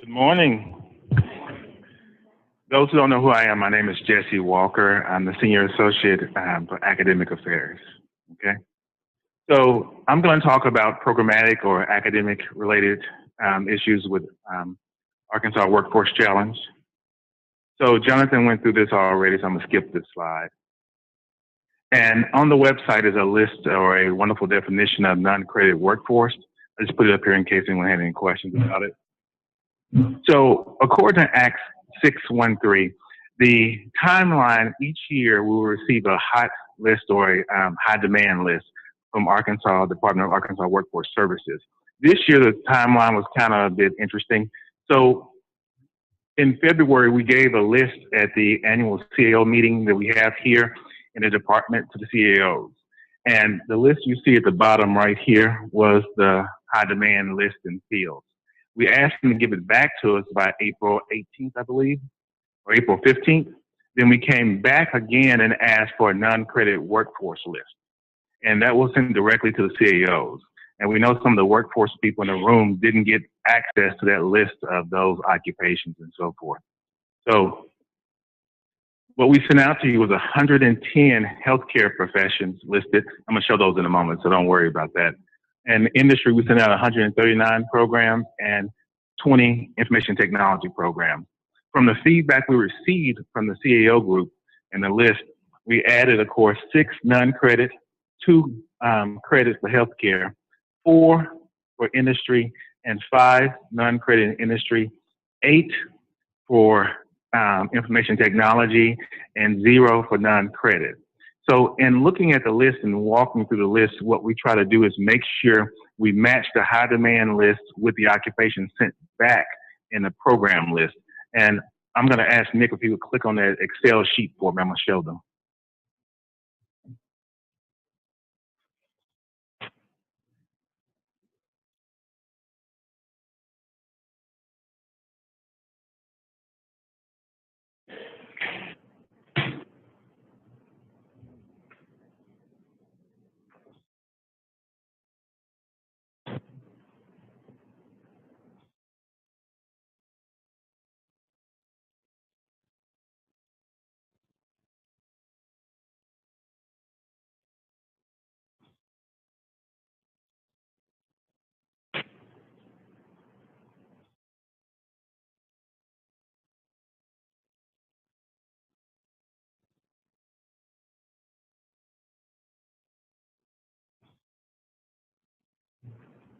Good morning. Those who don't know who I am, my name is Jesse Walker. I'm the Senior Associate for Academic Affairs. Okay. So I'm going to talk about programmatic or academic related issues with Arkansas Workforce Challenge. So Jonathan went through this already, so I'm going to skip this slide. And on the website is a list or a wonderful definition of non-credit workforce. I just put it up here in case anyone had any questions about it. So according to Act 613, the timeline each year we will receive a hot list or a high demand list from Arkansas Department of Arkansas Workforce Services. This year the timeline was kind of a bit interesting. So in February we gave a list at the annual CAO meeting that we have here in the department to the CAOs. And the list you see at the bottom right here was the high demand list in fields. We asked them to give it back to us by April 18th, I believe, or April 15th. Then we came back again and asked for a non-credit workforce list. And that was sent directly to the CAOs. And we know some of the workforce people in the room didn't get access to that list of those occupations and so forth. So what we sent out to you was 110 healthcare professions listed. I'm gonna show those in a moment, so don't worry about that. And industry, we sent out 139 programs and 20 information technology programs. From the feedback we received from the CAO group and the list, we added, of course, 6 non-credit, 2 credits for healthcare, 4 for industry, and 5 non-credit in industry, 8 for information technology, and 0 for non-credit. So in looking at the list and walking through the list, what we try to do is make sure we match the high demand list with the occupation sent back in the program list. And I'm going to ask Nick if he would click on that Excel sheet for me. I'm going to show them.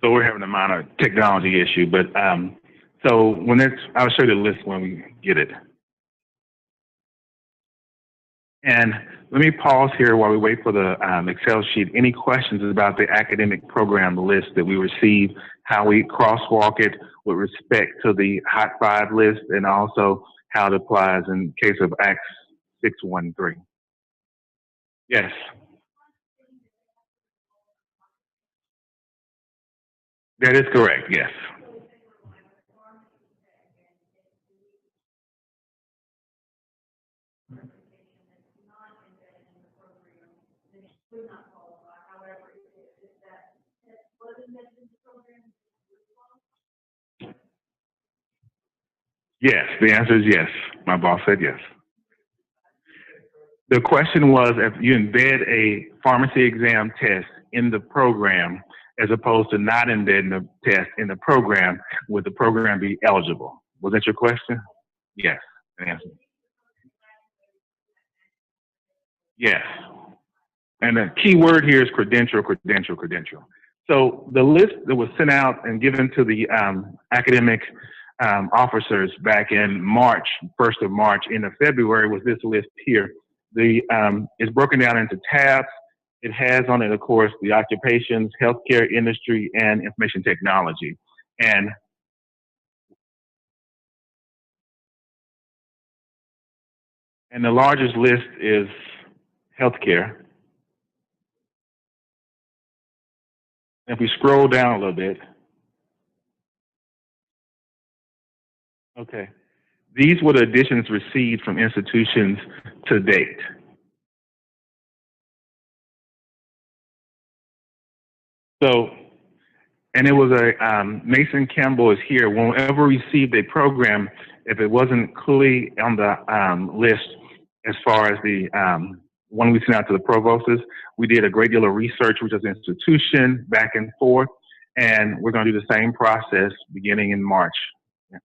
So we're having a minor technology issue, but so when it's, I'll show you the list when we get it. And let me pause here while we wait for the Excel sheet. Any questions about the academic program list that we receive, how we crosswalk it with respect to the Hot 5 list, and also how it applies in case of Act 613? Yes. That is correct, yes. Yes, the answer is yes. My boss said yes. The question was if you embed a pharmacy exam test in the program as opposed to not embedding the test in the program, would the program be eligible? Was that your question? Yes, the answer. Yes. And the key word here is credential, credential, credential. So the list that was sent out and given to the academic officers back in March, 1st of March, into February was this list here. It's broken down into tabs. It has on it, of course, the occupations, healthcare industry, and information technology. And the largest list is healthcare. If we scroll down a little bit, okay, these were the additions received from institutions to date. So And it was Mason Campbell is here. Whenever we received a program, if it wasn't clearly on the list as far as the one we sent out to the provosts, we did a great deal of research, which is institution, back and forth, and we're going to do the same process beginning in March. Yeah.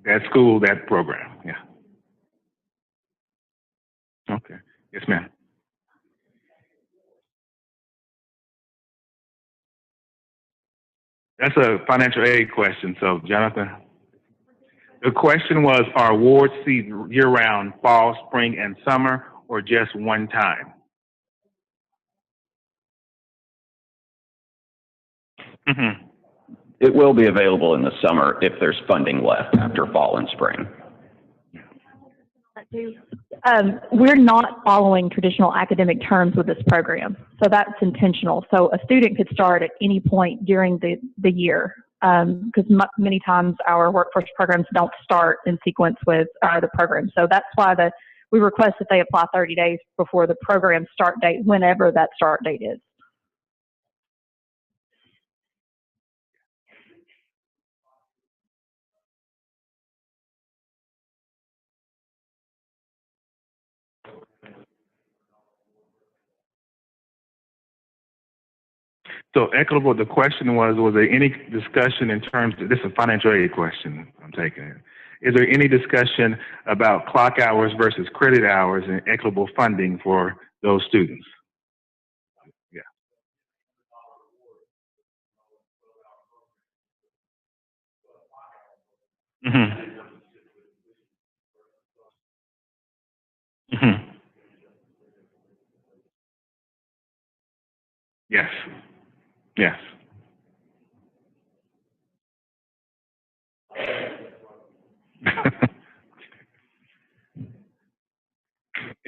That school, that program, yeah. Okay, yes ma'am. That's a financial aid question, so Jonathan. The question was, are awards seen year-round, fall, spring, and summer, or just one time? Mm-hmm. It will be available in the summer if there's funding left after fall and spring. We're not following traditional academic terms with this program, so that's intentional. So a student could start at any point during the year, because many times our workforce programs don't start in sequence with the program. So that's why we request that they apply 30 days before the program start date, whenever that start date is. So equitable, the question was there any discussion in terms of, this is a financial aid question I'm taking it. Is there any discussion about clock hours versus credit hours and equitable funding for those students? Yeah. Mm-hmm. Mm-hmm. Yes. Yes.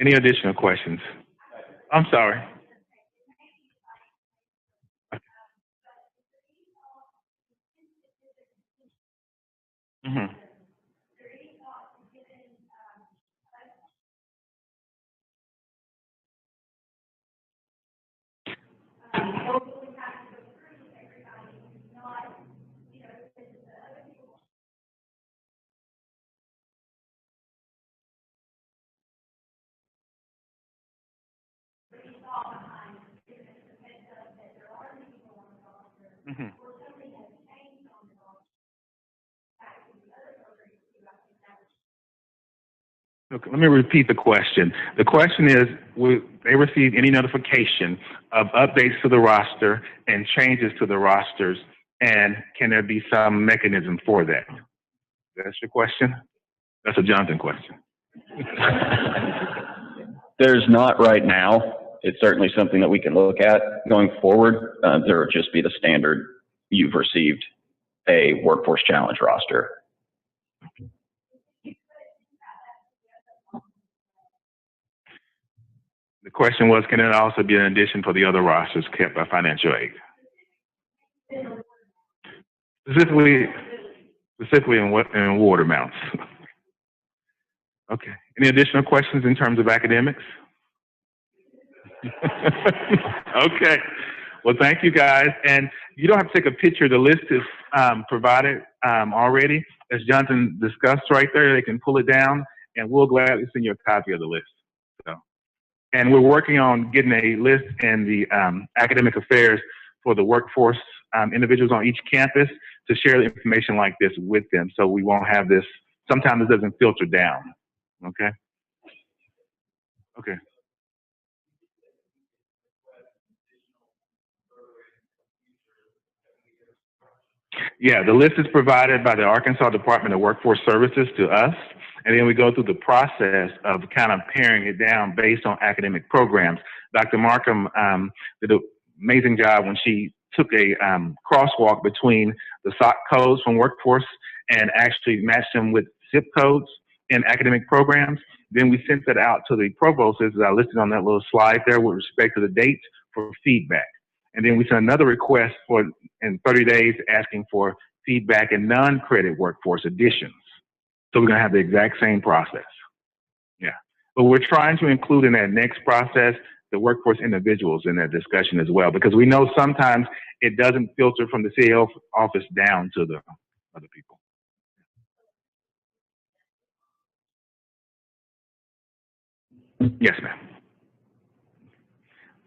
Any additional questions? I'm sorry. Mm-hmm. Mm-hmm. Okay, let me repeat the question. The question is, will they receive any notification of updates to the roster and changes to the rosters, and can there be some mechanism for that? That's your question? That's a Jonathan question. There's not right now. It's certainly something that we can look at going forward. There will just be the standard, you've received a workforce challenge roster. The question was, can it also be an addition for the other rosters kept by financial aid? Specifically in award amounts. Okay. Any additional questions in terms of academics? Okay. Well, thank you guys. And you don't have to take a picture. The list is provided already. As Jonathan discussed right there, they can pull it down, and we'll gladly send you a copy of the list. So, and we're working on getting a list in the academic affairs for the workforce individuals on each campus to share the information like this with them, so we won't have this. Sometimes it doesn't filter down. Okay. Okay. Yeah, the list is provided by the Arkansas Department of Workforce Services to us, and then we go through the process of kind of paring it down based on academic programs. Dr. Markham did an amazing job when she took a crosswalk between the SOC codes from workforce and actually matched them with zip codes in academic programs. Then we sent that out to the provosts, as I listed on that little slide there, with respect to the dates for feedback. And then we sent another request in 30 days asking for feedback in non-credit workforce additions. So we're going to have the exact same process. Yeah. But we're trying to include in that next process the workforce individuals in that discussion as well, because we know sometimes it doesn't filter from the CAO office down to the other people. Yes, ma'am.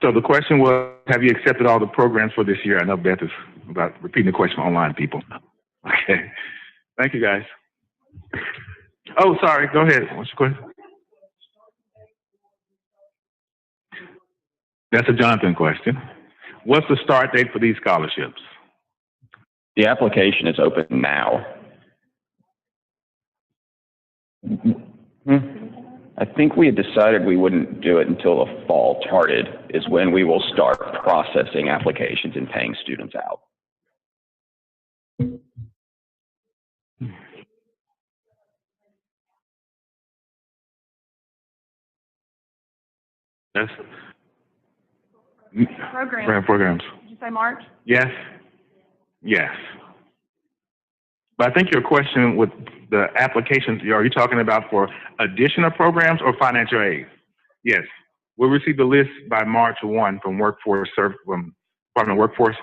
So the question was, have you accepted all the programs for this year? I know Beth is about repeating the question for online people. Okay. Thank you, guys. Oh, sorry. Go ahead. What's your question? That's a Jonathan question. What's the start date for these scholarships? The application is open now. I think we had decided we wouldn't do it until the fall started is when we will start processing applications and paying students out. Yes. Programs. Did you say March? Yes. Yes. But I think your question with the applications, are you talking about for additional programs or financial aid? Yes. We'll receive the list by March 1 from from Department of Workforce.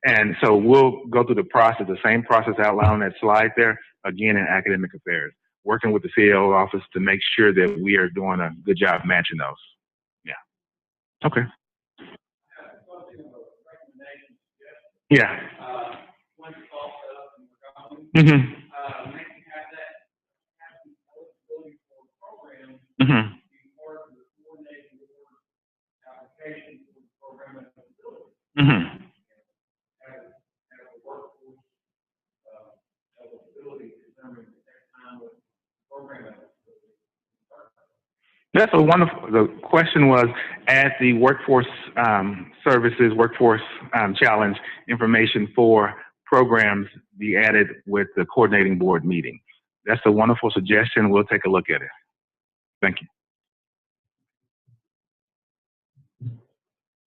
And so we'll go through the process, the same process outlined on that slide there, again in academic affairs, working with the CAO office to make sure that we are doing a good job matching those. Yeah. Okay. Yeah. Mm-hmm. Mm-hmm. Mm-hmm. That's a wonderful, the question was, add the workforce services, workforce challenge information for programs be added with the coordinating board meeting. That's a wonderful suggestion. We'll take a look at it. Thank you.